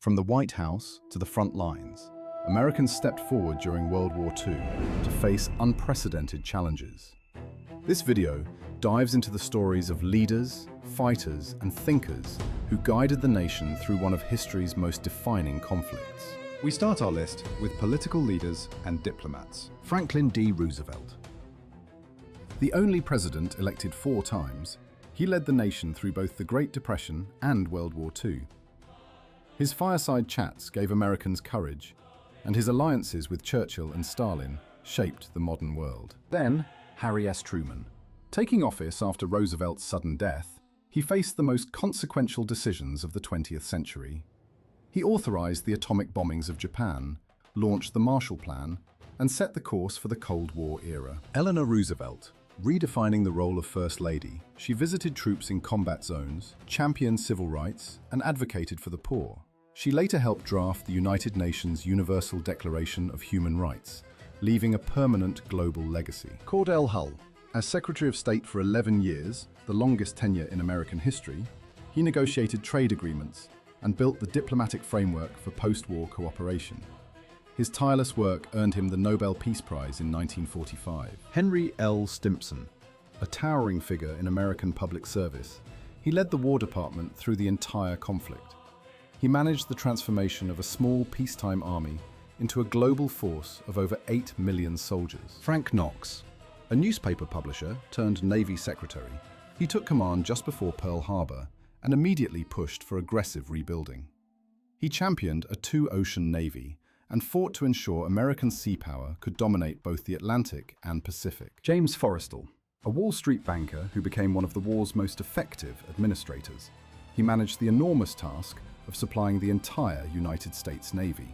From the White House to the front lines, Americans stepped forward during World War II to face unprecedented challenges. This video dives into the stories of leaders, fighters, and thinkers who guided the nation through one of history's most defining conflicts. We start our list with political leaders and diplomats. Franklin D. Roosevelt. The only president elected 4 times, he led the nation through both the Great Depression and World War II. His fireside chats gave Americans courage, and his alliances with Churchill and Stalin shaped the modern world. Then, Harry S. Truman. Taking office after Roosevelt's sudden death, he faced the most consequential decisions of the 20th century. He authorized the atomic bombings of Japan, launched the Marshall Plan, and set the course for the Cold War era. Eleanor Roosevelt. Redefining the role of First Lady, she visited troops in combat zones, championed civil rights, and advocated for the poor. She later helped draft the United Nations Universal Declaration of Human Rights, leaving a permanent global legacy. Cordell Hull. As Secretary of State for 11 years, the longest tenure in American history, he negotiated trade agreements and built the diplomatic framework for post-war cooperation. His tireless work earned him the Nobel Peace Prize in 1945. Henry L. Stimson. A towering figure in American public service, he led the War Department through the entire conflict. He managed the transformation of a small peacetime army into a global force of over 8 million soldiers. Frank Knox. A newspaper publisher turned Navy Secretary, he took command just before Pearl Harbor and immediately pushed for aggressive rebuilding. He championed a 2-ocean navy and fought to ensure American sea power could dominate both the Atlantic and Pacific. James Forrestal. A Wall Street banker who became one of the war's most effective administrators. He managed the enormous task of supplying the entire United States Navy.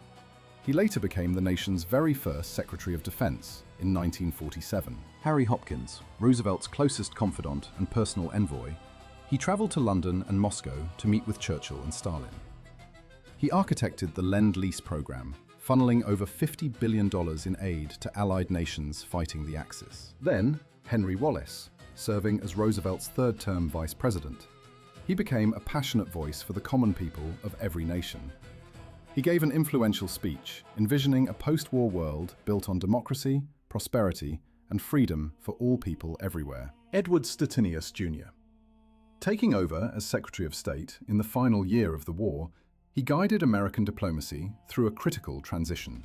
He later became the nation's very first Secretary of Defense in 1947. Harry Hopkins, Roosevelt's closest confidant and personal envoy, he traveled to London and Moscow to meet with Churchill and Stalin. He architected the Lend-Lease program, funneling over $50 billion in aid to Allied nations fighting the Axis. Then, Henry Wallace, serving as Roosevelt's third-term vice president. He became a passionate voice for the common people of every nation. He gave an influential speech, envisioning a post-war world built on democracy, prosperity, and freedom for all people everywhere. Edward Stettinius Jr. Taking over as Secretary of State in the final year of the war, he guided American diplomacy through a critical transition.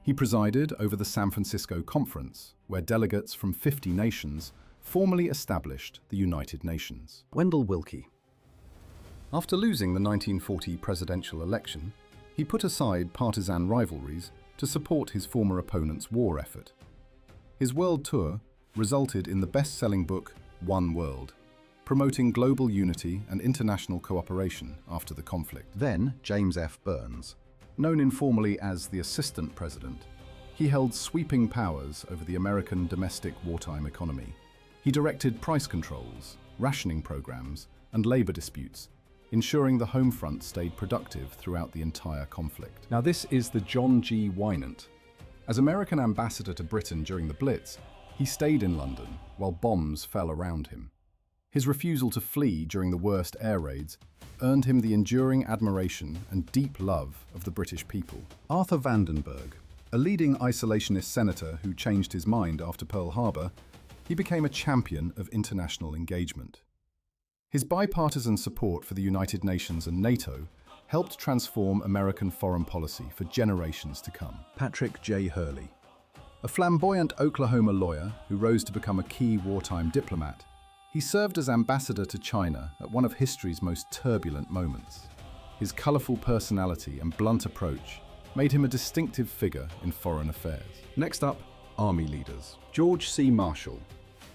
He presided over the San Francisco Conference, where delegates from 50 nations formally established the United Nations. Wendell Willkie. After losing the 1940 presidential election, he put aside partisan rivalries to support his former opponent's war effort. His world tour resulted in the best-selling book, One World, promoting global unity and international cooperation after the conflict. Then, James F. Burns. Known informally as the Assistant President, he held sweeping powers over the American domestic wartime economy. He directed price controls, rationing programs, and labor disputes, ensuring the home front stayed productive throughout the entire conflict. Now this is the John G. Wynant. As American ambassador to Britain during the Blitz, he stayed in London while bombs fell around him. His refusal to flee during the worst air raids earned him the enduring admiration and deep love of the British people. Arthur Vandenberg, a leading isolationist senator who changed his mind after Pearl Harbor, he became a champion of international engagement. His bipartisan support for the United Nations and NATO helped transform American foreign policy for generations to come. Patrick J. Hurley. A flamboyant Oklahoma lawyer who rose to become a key wartime diplomat, he served as ambassador to China at one of history's most turbulent moments. His colorful personality and blunt approach made him a distinctive figure in foreign affairs. Next up, Army leaders. George C. Marshall.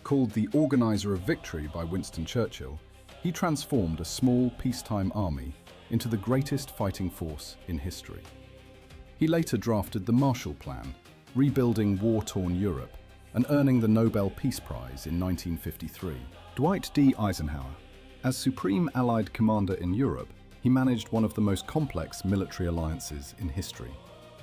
Called the Organizer of Victory by Winston Churchill, he transformed a small peacetime army into the greatest fighting force in history. He later drafted the Marshall Plan, rebuilding war-torn Europe and earning the Nobel Peace Prize in 1953. Dwight D. Eisenhower. As Supreme Allied Commander in Europe, he managed one of the most complex military alliances in history.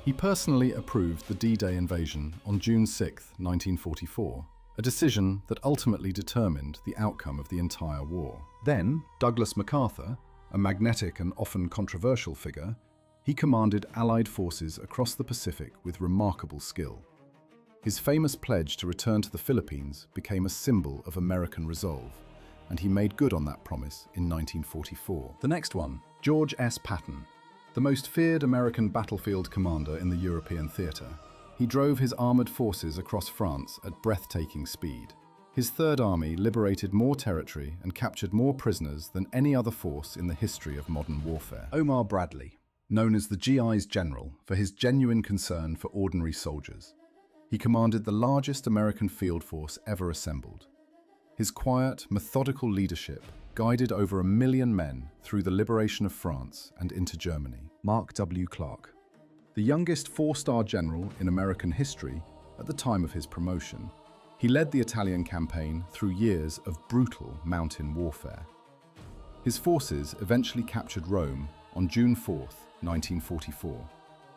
He personally approved the D-Day invasion on June 6, 1944, a decision that ultimately determined the outcome of the entire war. Then, Douglas MacArthur, a magnetic and often controversial figure, He commanded Allied forces across the Pacific with remarkable skill. His famous pledge to return to the Philippines became a symbol of American resolve, and he made good on that promise in 1944. The next one, George S. Patton, the most feared American battlefield commander in the European theatre. He drove his armoured forces across France at breathtaking speed. His Third Army liberated more territory and captured more prisoners than any other force in the history of modern warfare. Omar Bradley, known as the GI's general for his genuine concern for ordinary soldiers. He commanded the largest American field force ever assembled. His quiet, methodical leadership guided over 1 million men through the liberation of France and into Germany. Mark W. Clark, the youngest 4-star general in American history at the time of his promotion. He led the Italian campaign through years of brutal mountain warfare. His forces eventually captured Rome on June 4, 1944,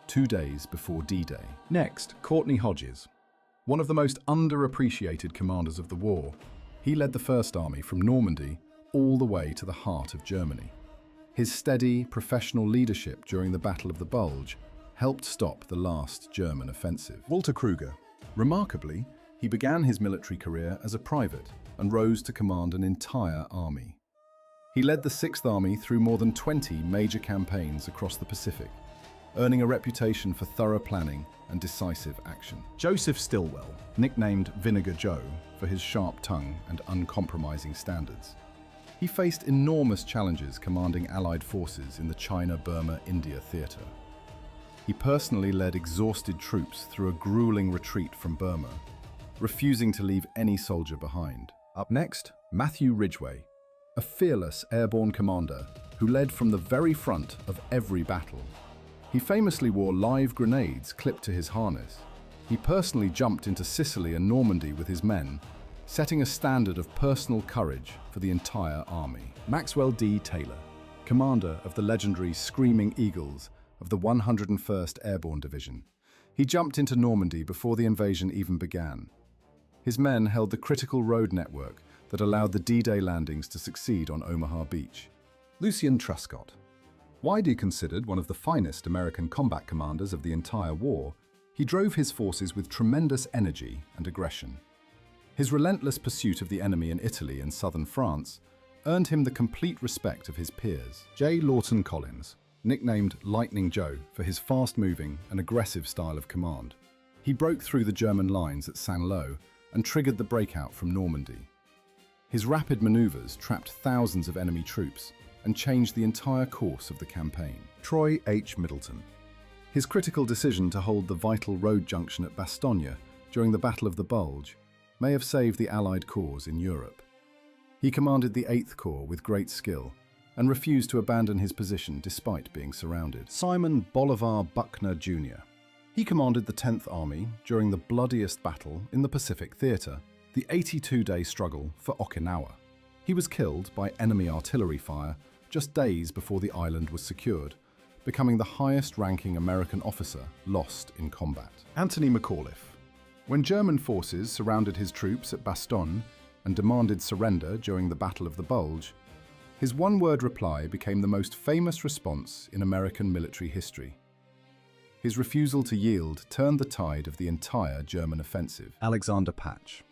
2 days before D-Day. Next, Courtney Hodges, one of the most underappreciated commanders of the war. He led the First Army from Normandy all the way to the heart of Germany. His steady, professional leadership during the Battle of the Bulge helped stop the last German offensive. Walter Kruger. Remarkably, he began his military career as a private and rose to command an entire army. He led the Sixth Army through more than 20 major campaigns across the Pacific, earning a reputation for thorough planning and decisive action. Joseph Stilwell, nicknamed Vinegar Joe for his sharp tongue and uncompromising standards. He faced enormous challenges commanding Allied forces in the China-Burma-India theatre. He personally led exhausted troops through a grueling retreat from Burma, refusing to leave any soldier behind. Up next, Matthew Ridgway, a fearless airborne commander who led from the very front of every battle. He famously wore live grenades clipped to his harness. He personally jumped into Sicily and Normandy with his men, setting a standard of personal courage for the entire army. Maxwell D. Taylor, commander of the legendary Screaming Eagles of the 101st Airborne Division. He jumped into Normandy before the invasion even began. His men held the critical road network that allowed the D-Day landings to succeed on Omaha Beach. Lucian Truscott, widely considered one of the finest American combat commanders of the entire war, he drove his forces with tremendous energy and aggression. His relentless pursuit of the enemy in Italy and southern France earned him the complete respect of his peers. J. Lawton Collins, nicknamed Lightning Joe for his fast-moving and aggressive style of command. He broke through the German lines at Saint-Lô and triggered the breakout from Normandy. His rapid maneuvers trapped thousands of enemy troops and changed the entire course of the campaign. Troy H. Middleton. His critical decision to hold the vital road junction at Bastogne during the Battle of the Bulge may have saved the Allied cause in Europe. He commanded the 8th Corps with great skill and refused to abandon his position despite being surrounded. Simon Bolivar Buckner Jr. He commanded the 10th Army during the bloodiest battle in the Pacific Theatre, the 82-day struggle for Okinawa. He was killed by enemy artillery fire just days before the island was secured, becoming the highest-ranking American officer lost in combat. Anthony McAuliffe. When German forces surrounded his troops at Bastogne and demanded surrender during the Battle of the Bulge, his one-word reply became the most famous response in American military history. His refusal to yield turned the tide of the entire German offensive. Alexander Patch.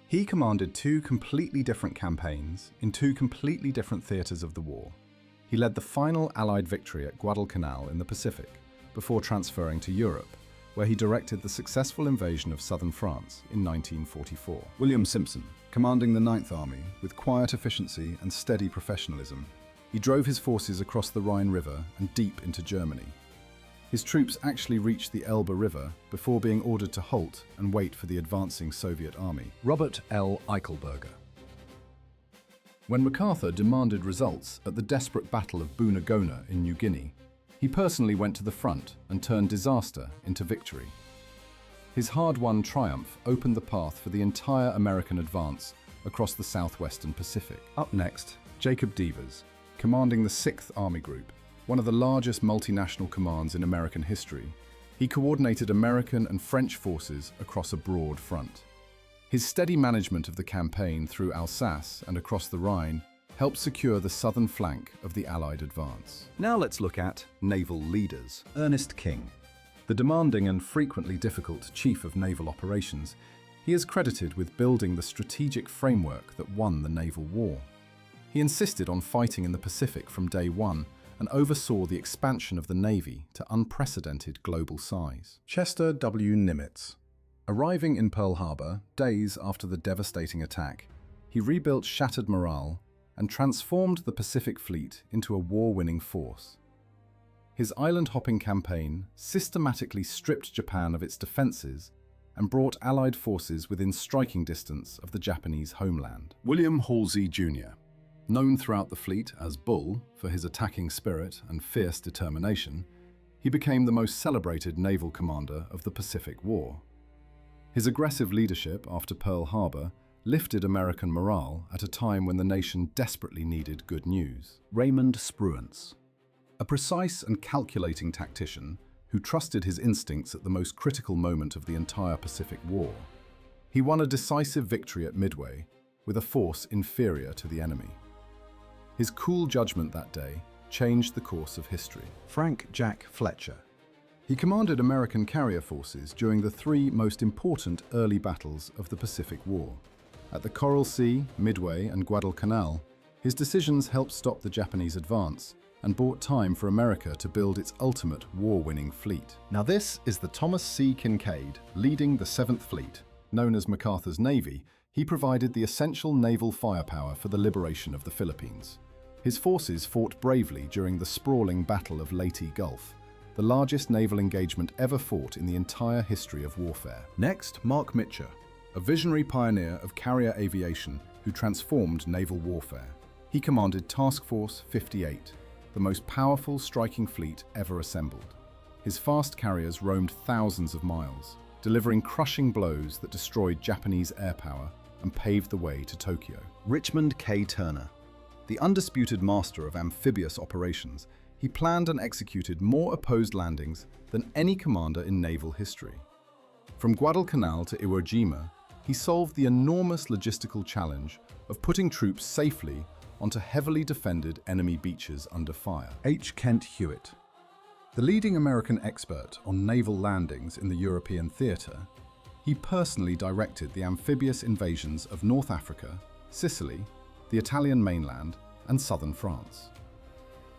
He commanded 2 completely different campaigns in 2 completely different theatres of the war. He led the final Allied victory at Guadalcanal in the Pacific, before transferring to Europe, where he directed the successful invasion of southern France in 1944. William Simpson, commanding the 9th Army with quiet efficiency and steady professionalism, he drove his forces across the Rhine River and deep into Germany. His troops actually reached the Elbe River before being ordered to halt and wait for the advancing Soviet army. Robert L. Eichelberger. When MacArthur demanded results at the desperate Battle of Bunagona in New Guinea, he personally went to the front and turned disaster into victory. His hard-won triumph opened the path for the entire American advance across the southwestern Pacific. Up next, Jacob Devers, commanding the 6th Army Group, one of the largest multinational commands in American history. He coordinated American and French forces across a broad front. His steady management of the campaign through Alsace and across the Rhine helped secure the southern flank of the Allied advance. Now let's look at naval leaders. Ernest King. The demanding and frequently difficult chief of naval operations, he is credited with building the strategic framework that won the naval war. He insisted on fighting in the Pacific from day one and oversaw the expansion of the Navy to unprecedented global size. Chester W. Nimitz. Arriving in Pearl Harbor days after the devastating attack, he rebuilt shattered morale and transformed the Pacific Fleet into a war-winning force. His island-hopping campaign systematically stripped Japan of its defenses and brought Allied forces within striking distance of the Japanese homeland. William Halsey Jr. Known throughout the fleet as Bull for his attacking spirit and fierce determination, he became the most celebrated naval commander of the Pacific War. His aggressive leadership after Pearl Harbor lifted American morale at a time when the nation desperately needed good news. Raymond Spruance. A precise and calculating tactician who trusted his instincts at the most critical moment of the entire Pacific War, he won a decisive victory at Midway with a force inferior to the enemy. His cool judgment that day changed the course of history. Frank Jack Fletcher. He commanded American carrier forces during the three most important early battles of the Pacific War. At the Coral Sea, Midway, and Guadalcanal, his decisions helped stop the Japanese advance and bought time for America to build its ultimate war-winning fleet. Now this is the Thomas C. Kinkaid, Leading the 7th Fleet, known as MacArthur's Navy, he provided the essential naval firepower for the liberation of the Philippines. His forces fought bravely during the sprawling Battle of Leyte Gulf, the largest naval engagement ever fought in the entire history of warfare. Next, Mark Mitcher. A visionary pioneer of carrier aviation who transformed naval warfare. He commanded Task Force 58, the most powerful striking fleet ever assembled. His fast carriers roamed thousands of miles, delivering crushing blows that destroyed Japanese air power and paved the way to Tokyo. Richmond K. Turner. The undisputed master of amphibious operations, he planned and executed more opposed landings than any commander in naval history. From Guadalcanal to Iwo Jima, he solved the enormous logistical challenge of putting troops safely onto heavily defended enemy beaches under fire. H. Kent Hewitt. The leading American expert on naval landings in the European theatre, he personally directed the amphibious invasions of North Africa, Sicily, the Italian mainland, and southern France.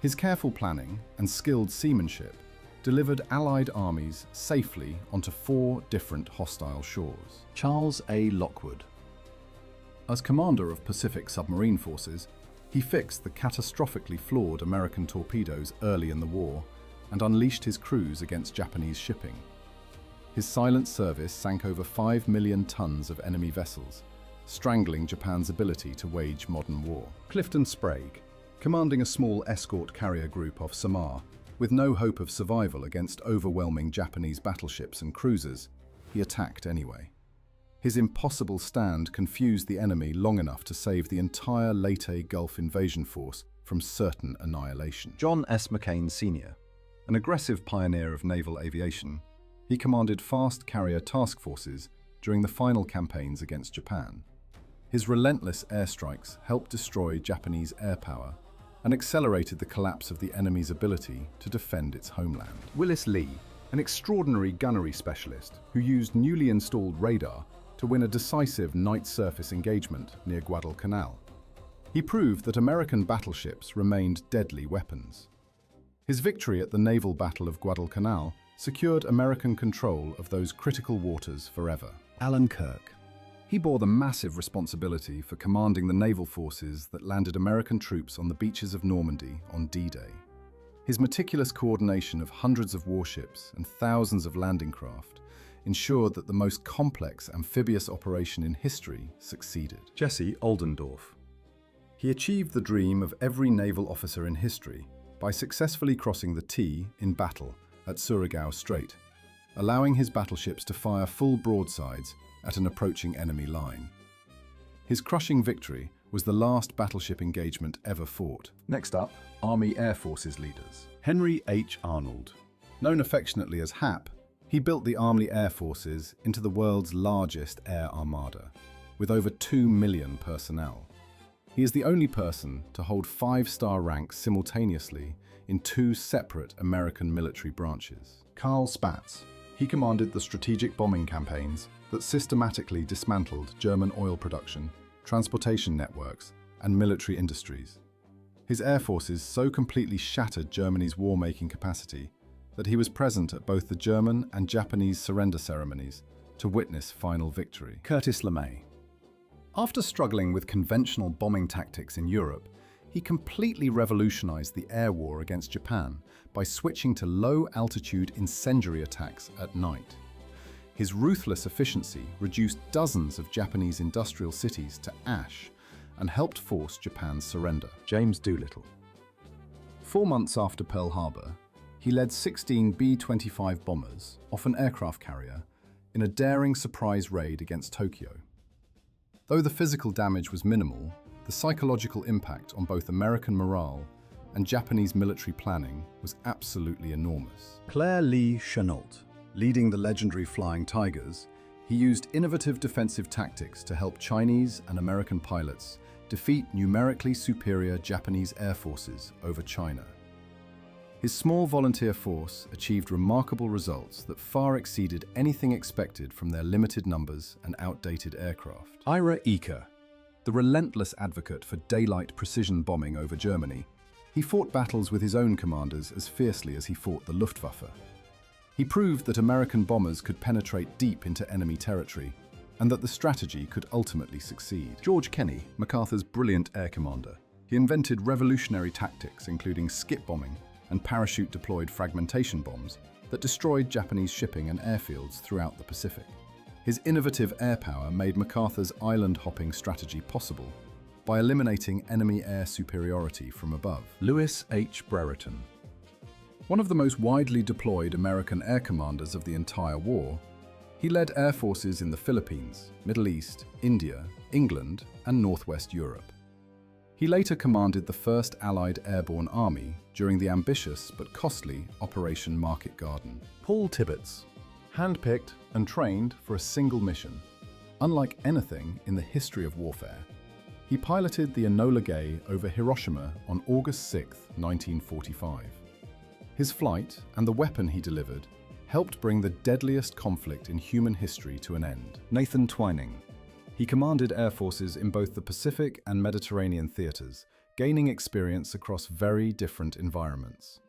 His careful planning and skilled seamanship delivered Allied armies safely onto 4 different hostile shores. Charles A. Lockwood. As commander of Pacific submarine forces, he fixed the catastrophically flawed American torpedoes early in the war and unleashed his crews against Japanese shipping. His silent service sank over 5 million tons of enemy vessels, strangling Japan's ability to wage modern war. Clifton Sprague. Commanding a small escort carrier group off Samar, with no hope of survival against overwhelming Japanese battleships and cruisers, he attacked anyway. His impossible stand confused the enemy long enough to save the entire Leyte Gulf invasion force from certain annihilation. John S. McCain Sr. An aggressive pioneer of naval aviation, he commanded fast carrier task forces during the final campaigns against Japan. His relentless airstrikes helped destroy Japanese air power and accelerated the collapse of the enemy's ability to defend its homeland. Willis Lee, an extraordinary gunnery specialist who used newly installed radar to win a decisive night surface engagement near Guadalcanal. He proved that American battleships remained deadly weapons. His victory at the naval battle of Guadalcanal secured American control of those critical waters forever. Alan Kirk. He bore the massive responsibility for commanding the naval forces that landed American troops on the beaches of Normandy on D-Day. His meticulous coordination of hundreds of warships and thousands of landing craft ensured that the most complex amphibious operation in history succeeded. Jesse Oldendorf. He achieved the dream of every naval officer in history by successfully crossing the T in battle at Surigao Strait, allowing his battleships to fire full broadsides at an approaching enemy line. His crushing victory was the last battleship engagement ever fought. Next up, Army Air Forces leaders. Henry H. Arnold. Known affectionately as HAP, he built the Army Air Forces into the world's largest air armada, with over 2 million personnel. He is the only person to hold 5-star ranks simultaneously in 2 separate American military branches. Carl Spaatz. He commanded the strategic bombing campaigns that systematically dismantled German oil production, transportation networks, and military industries. His air forces so completely shattered Germany's war-making capacity that he was present at both the German and Japanese surrender ceremonies to witness final victory. Curtis LeMay. After struggling with conventional bombing tactics in Europe, he completely revolutionized the air war against Japan by switching to low-altitude incendiary attacks at night. His ruthless efficiency reduced dozens of Japanese industrial cities to ash and helped force Japan's surrender. James Doolittle. 4 months after Pearl Harbor, he led 16 B-25 bombers off an aircraft carrier in a daring surprise raid against Tokyo. Though the physical damage was minimal, the psychological impact on both American morale and Japanese military planning was absolutely enormous. Claire Lee Chennault. Leading the legendary Flying Tigers, he used innovative defensive tactics to help Chinese and American pilots defeat numerically superior Japanese air forces over China. His small volunteer force achieved remarkable results that far exceeded anything expected from their limited numbers and outdated aircraft. Ira Eker. The relentless advocate for daylight precision bombing over Germany, he fought battles with his own commanders as fiercely as he fought the Luftwaffe. He proved that American bombers could penetrate deep into enemy territory and that the strategy could ultimately succeed. George Kenney, MacArthur's brilliant air commander. He invented revolutionary tactics including skip bombing and parachute-deployed fragmentation bombs that destroyed Japanese shipping and airfields throughout the Pacific. His innovative air power made MacArthur's island-hopping strategy possible by eliminating enemy air superiority from above. Lewis H. Brereton. One of the most widely deployed American air commanders of the entire war, he led air forces in the Philippines, Middle East, India, England, and Northwest Europe. He later commanded the 1st Allied Airborne Army during the ambitious but costly Operation Market Garden. Paul Tibbets. Handpicked and trained for a single mission. Unlike anything in the history of warfare, he piloted the Enola Gay over Hiroshima on August 6, 1945. His flight and the weapon he delivered helped bring the deadliest conflict in human history to an end. Nathan Twining. He commanded air forces in both the Pacific and Mediterranean theaters, gaining experience across very different environments.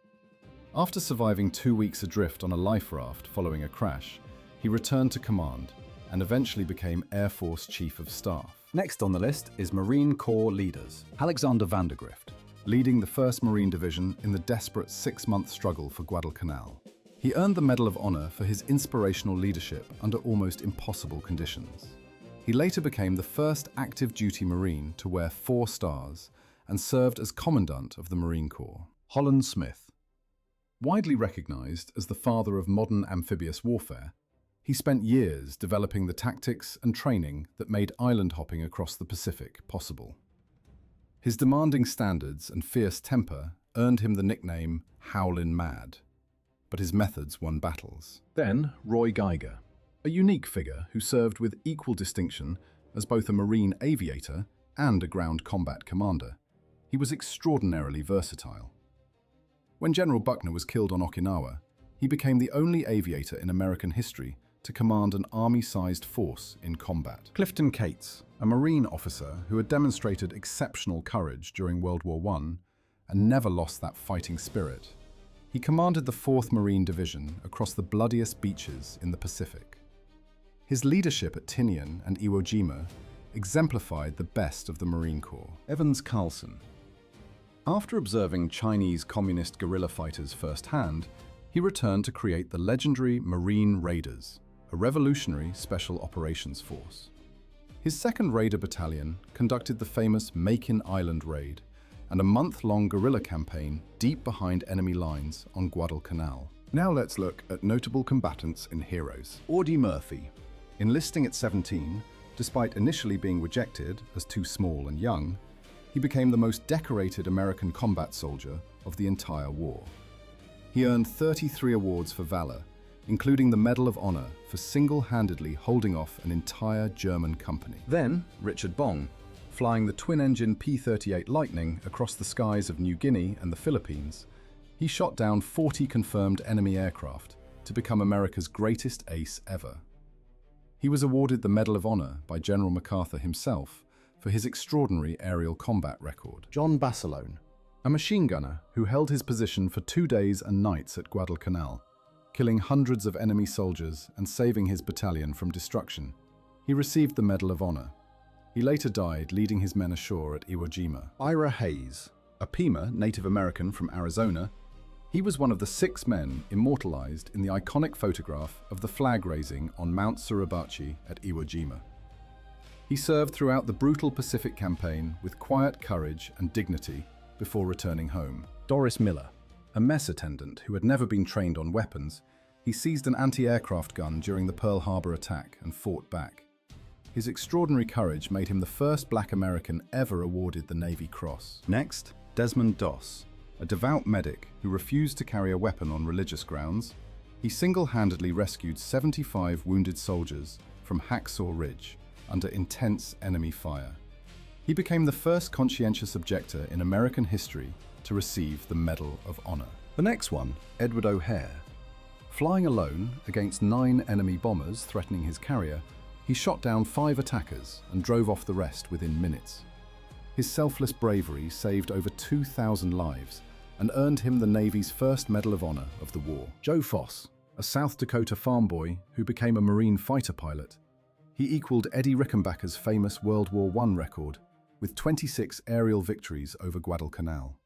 After surviving 2 weeks adrift on a life raft following a crash, he returned to command and eventually became Air Force Chief of Staff. Next on the list is Marine Corps leaders. Alexander Vandergrift. Leading the 1st Marine Division in the desperate 6-month struggle for Guadalcanal. He earned the Medal of Honor for his inspirational leadership under almost impossible conditions. He later became the first active duty Marine to wear 4 stars and served as Commandant of the Marine Corps. Holland Smith. Widely recognized as the father of modern amphibious warfare, he spent years developing the tactics and training that made island hopping across the Pacific possible. His demanding standards and fierce temper earned him the nickname Howlin' Mad, but his methods won battles. Then Roy Geiger. A unique figure who served with equal distinction as both a Marine aviator and a ground combat commander. He was extraordinarily versatile. When General Buckner was killed on Okinawa, he became the only aviator in American history to command an army-sized force in combat. Clifton Cates, a Marine officer who had demonstrated exceptional courage during World War I and never lost that fighting spirit. He commanded the 4th Marine Division across the bloodiest beaches in the Pacific. His leadership at Tinian and Iwo Jima exemplified the best of the Marine Corps. Evans Carlson. After observing Chinese communist guerrilla fighters firsthand, he returned to create the legendary Marine Raiders, a revolutionary special operations force. His 2nd Raider Battalion conducted the famous Makin Island raid and a month-long guerrilla campaign deep behind enemy lines on Guadalcanal. Now let's look at notable combatants and heroes. Audie Murphy. Enlisting at 17, despite initially being rejected as too small and young, he became the most decorated American combat soldier of the entire war. He earned 33 awards for valor, including the Medal of Honor for single-handedly holding off an entire German company. Then Richard Bong. Flying the twin-engine P-38 Lightning across the skies of New Guinea and the Philippines, he shot down 40 confirmed enemy aircraft to become America's greatest ace ever. He was awarded the Medal of Honor by General MacArthur himself for his extraordinary aerial combat record. John Basilone, a machine gunner who held his position for 2 days and nights at Guadalcanal, killing hundreds of enemy soldiers and saving his battalion from destruction. He received the Medal of Honor. He later died leading his men ashore at Iwo Jima. Ira Hayes, a Pima Native American from Arizona, he was one of the 6 men immortalized in the iconic photograph of the flag raising on Mount Suribachi at Iwo Jima. He served throughout the brutal Pacific campaign with quiet courage and dignity before returning home. Doris Miller, a mess attendant who had never been trained on weapons, he seized an anti-aircraft gun during the Pearl Harbor attack and fought back. His extraordinary courage made him the first Black American ever awarded the Navy Cross. Next, Desmond Doss, a devout medic who refused to carry a weapon on religious grounds. He single-handedly rescued 75 wounded soldiers from Hacksaw Ridge under intense enemy fire. He became the first conscientious objector in American history to receive the Medal of Honor. The next one, Edward O'Hare. Flying alone against 9 enemy bombers threatening his carrier, he shot down 5 attackers and drove off the rest within minutes. His selfless bravery saved over 2,000 lives and earned him the Navy's first Medal of Honor of the war. Joe Foss, a South Dakota farm boy who became a Marine fighter pilot. He equaled Eddie Rickenbacker's famous World War I record with 26 aerial victories over Guadalcanal.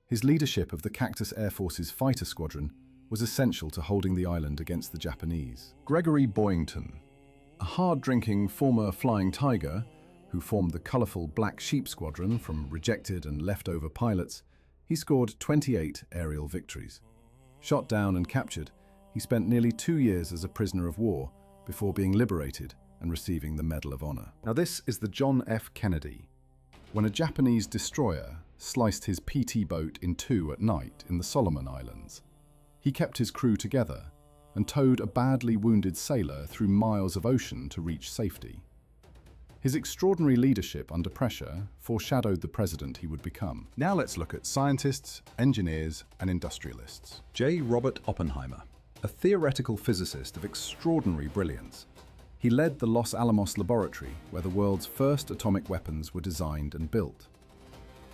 His leadership of the Cactus Air Force's fighter squadron was essential to holding the island against the Japanese. Gregory Boyington, a hard-drinking former Flying Tiger who formed the colorful Black Sheep Squadron from rejected and leftover pilots, he scored 28 aerial victories. Shot down and captured, he spent nearly 2 years as a prisoner of war before being liberated and receiving the Medal of Honor. Now this is the John F. Kennedy. When a Japanese destroyer sliced his PT boat in 2 at night in the Solomon Islands, he kept his crew together and towed a badly wounded sailor through miles of ocean to reach safety. His extraordinary leadership under pressure foreshadowed the president he would become. Now let's look at scientists, engineers, and industrialists. J. Robert Oppenheimer, a theoretical physicist of extraordinary brilliance. He led the Los Alamos laboratory where the world's first atomic weapons were designed and built.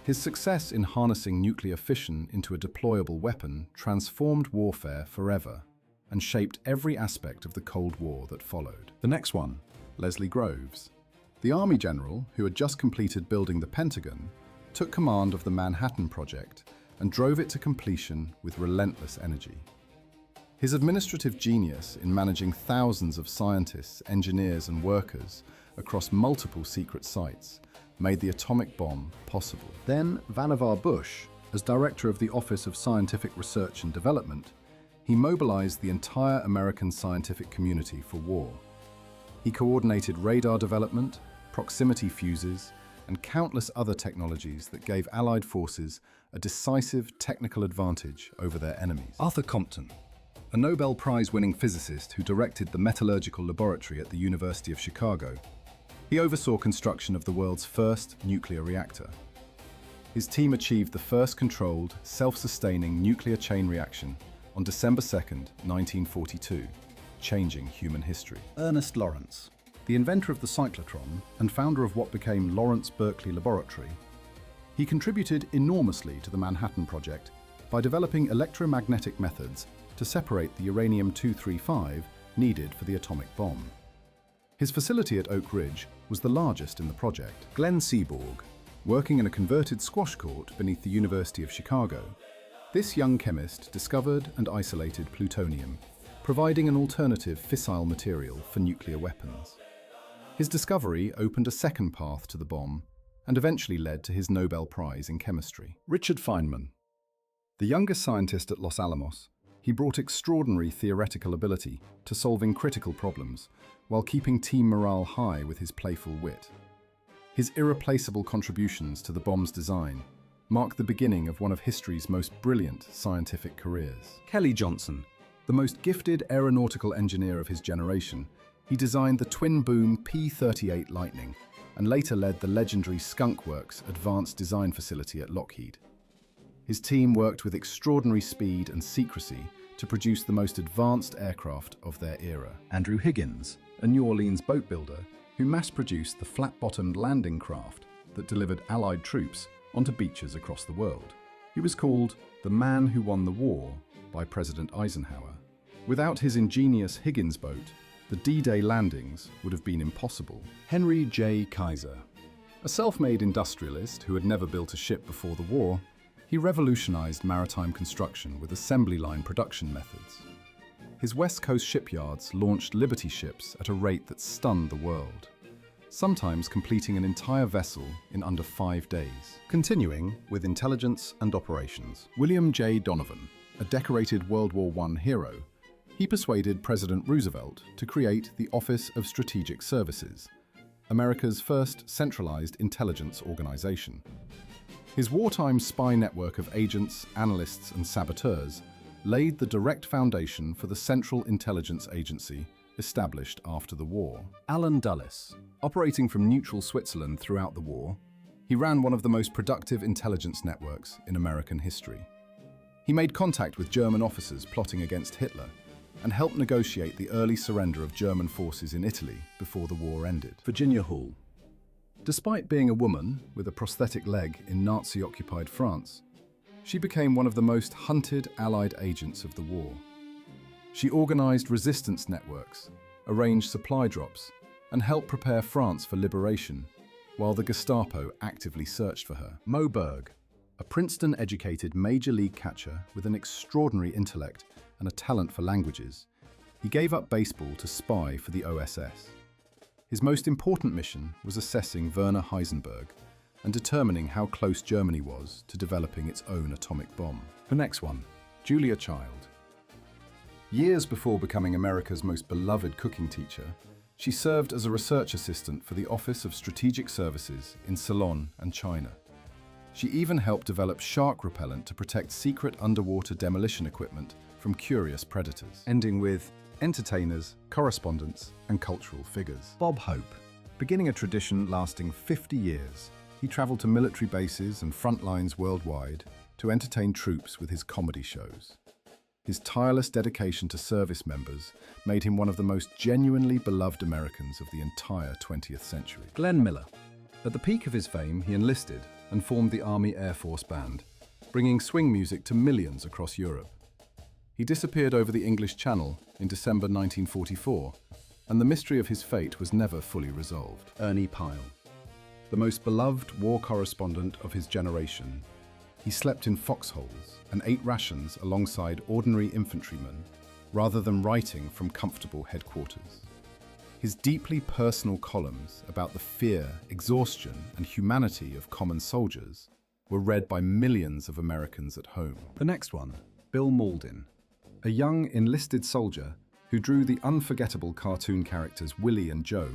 His success in harnessing nuclear fission into a deployable weapon transformed warfare forever and shaped every aspect of the Cold War that followed. The next one, Leslie Groves. The Army general, who had just completed building the Pentagon, took command of the Manhattan Project and drove it to completion with relentless energy. His administrative genius in managing thousands of scientists, engineers, and workers across multiple secret sites made the atomic bomb possible. Then, Vannevar Bush, as director of the Office of Scientific Research and Development, he mobilized the entire American scientific community for war. He coordinated radar development, proximity fuses, and countless other technologies that gave Allied forces a decisive technical advantage over their enemies. Arthur Compton, a Nobel Prize-winning physicist who directed the Metallurgical Laboratory at the University of Chicago, he oversaw construction of the world's first nuclear reactor. His team achieved the first controlled, self-sustaining nuclear chain reaction on December 2, 1942, changing human history. Ernest Lawrence, the inventor of the cyclotron and founder of what became Lawrence Berkeley Laboratory, he contributed enormously to the Manhattan Project by developing electromagnetic methods to separate the uranium-235 needed for the atomic bomb. His facility at Oak Ridge was the largest in the project. Glenn Seaborg, working in a converted squash court beneath the University of Chicago, this young chemist discovered and isolated plutonium, providing an alternative fissile material for nuclear weapons. His discovery opened a second path to the bomb and eventually led to his Nobel Prize in chemistry. Richard Feynman, the youngest scientist at Los Alamos, he brought extraordinary theoretical ability to solving critical problems while keeping team morale high with his playful wit. His irreplaceable contributions to the bomb's design mark the beginning of one of history's most brilliant scientific careers. Kelly Johnson, the most gifted aeronautical engineer of his generation, he designed the twin-boom P-38 Lightning, and later led the legendary Skunk Works advanced design facility at Lockheed. His team worked with extraordinary speed and secrecy to produce the most advanced aircraft of their era. Andrew Higgins, a New Orleans boat builder who mass-produced the flat-bottomed landing craft that delivered Allied troops onto beaches across the world. He was called the man who won the war by President Eisenhower. Without his ingenious Higgins boat, the D-Day landings would have been impossible. Henry J. Kaiser, a self-made industrialist who had never built a ship before the war, he revolutionized maritime construction with assembly line production methods. His West Coast shipyards launched Liberty ships at a rate that stunned the world, sometimes completing an entire vessel in under 5 days. Continuing with intelligence and operations, William J. Donovan, a decorated World War I hero, he persuaded President Roosevelt to create the Office of Strategic Services, America's first centralized intelligence organization. His wartime spy network of agents, analysts, and saboteurs laid the direct foundation for the Central Intelligence Agency established after the war. Alan Dulles, operating from neutral Switzerland throughout the war, he ran one of the most productive intelligence networks in American history. He made contact with German officers plotting against Hitler and helped negotiate the early surrender of German forces in Italy before the war ended. Virginia Hall. Despite being a woman with a prosthetic leg in Nazi-occupied France, she became one of the most hunted Allied agents of the war. She organized resistance networks, arranged supply drops, and helped prepare France for liberation, while the Gestapo actively searched for her. Moe Berg, a Princeton-educated major league catcher with an extraordinary intellect and a talent for languages, he gave up baseball to spy for the OSS. His most important mission was assessing Werner Heisenberg and determining how close Germany was to developing its own atomic bomb. The next one, Julia Child. Years before becoming America's most beloved cooking teacher, she served as a research assistant for the Office of Strategic Services in Ceylon and China. She even helped develop shark repellent to protect secret underwater demolition equipment from curious predators. Ending with entertainers, correspondents, and cultural figures. Bob Hope. Beginning a tradition lasting 50 years, he traveled to military bases and front lines worldwide to entertain troops with his comedy shows. His tireless dedication to service members made him one of the most genuinely beloved Americans of the entire 20th century. Glenn Miller. At the peak of his fame, he enlisted and formed the Army Air Force Band, bringing swing music to millions across Europe. He disappeared over the English Channel in December 1944, and the mystery of his fate was never fully resolved. Ernie Pyle. The most beloved war correspondent of his generation, he slept in foxholes and ate rations alongside ordinary infantrymen, rather than writing from comfortable headquarters. His deeply personal columns about the fear, exhaustion, and humanity of common soldiers were read by millions of Americans at home. The next one, Bill Mauldin, a young enlisted soldier who drew the unforgettable cartoon characters Willie and Joe,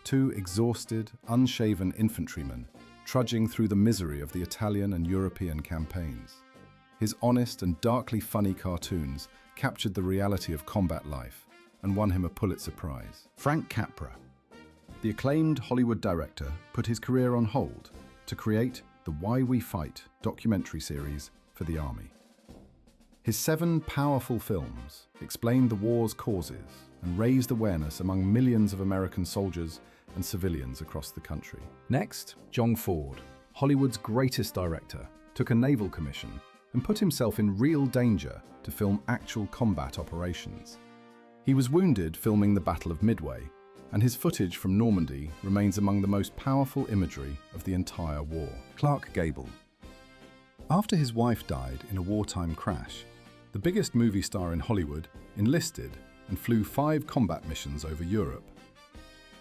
two exhausted, unshaven infantrymen trudging through the misery of the Italian and European campaigns. His honest and darkly funny cartoons captured the reality of combat life and won him a Pulitzer Prize. Frank Capra. The acclaimed Hollywood director put his career on hold to create the Why We Fight documentary series for the Army. His 7 powerful films explained the war's causes and raised awareness among millions of American soldiers and civilians across the country. Next, John Ford, Hollywood's greatest director, took a naval commission and put himself in real danger to film actual combat operations. He was wounded filming the Battle of Midway, and his footage from Normandy remains among the most powerful imagery of the entire war. Clark Gable. After his wife died in a wartime crash, the biggest movie star in Hollywood enlisted and flew 5 combat missions over Europe.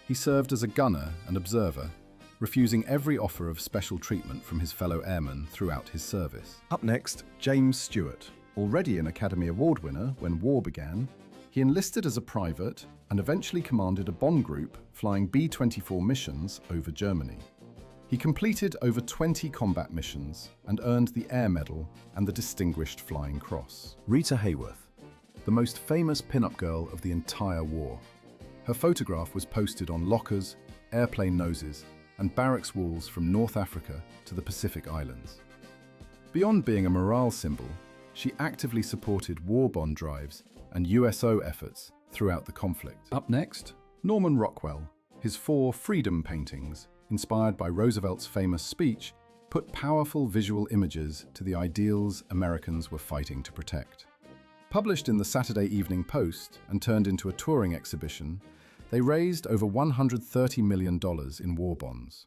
He served as a gunner and observer, refusing every offer of special treatment from his fellow airmen throughout his service. Up next, James Stewart. Already an Academy Award winner when war began, he enlisted as a private and eventually commanded a bomb group flying B-24 missions over Germany. He completed over 20 combat missions and earned the Air Medal and the Distinguished Flying Cross. Rita Hayworth, the most famous pin-up girl of the entire war. Her photograph was posted on lockers, airplane noses, and barracks walls from North Africa to the Pacific Islands. Beyond being a morale symbol, she actively supported war bond drives and USO efforts throughout the conflict. Up next, Norman Rockwell. His 4 freedom paintings, inspired by Roosevelt's famous speech, put powerful visual images to the ideals Americans were fighting to protect. Published in the Saturday Evening Post and turned into a touring exhibition, they raised over $130 million in war bonds.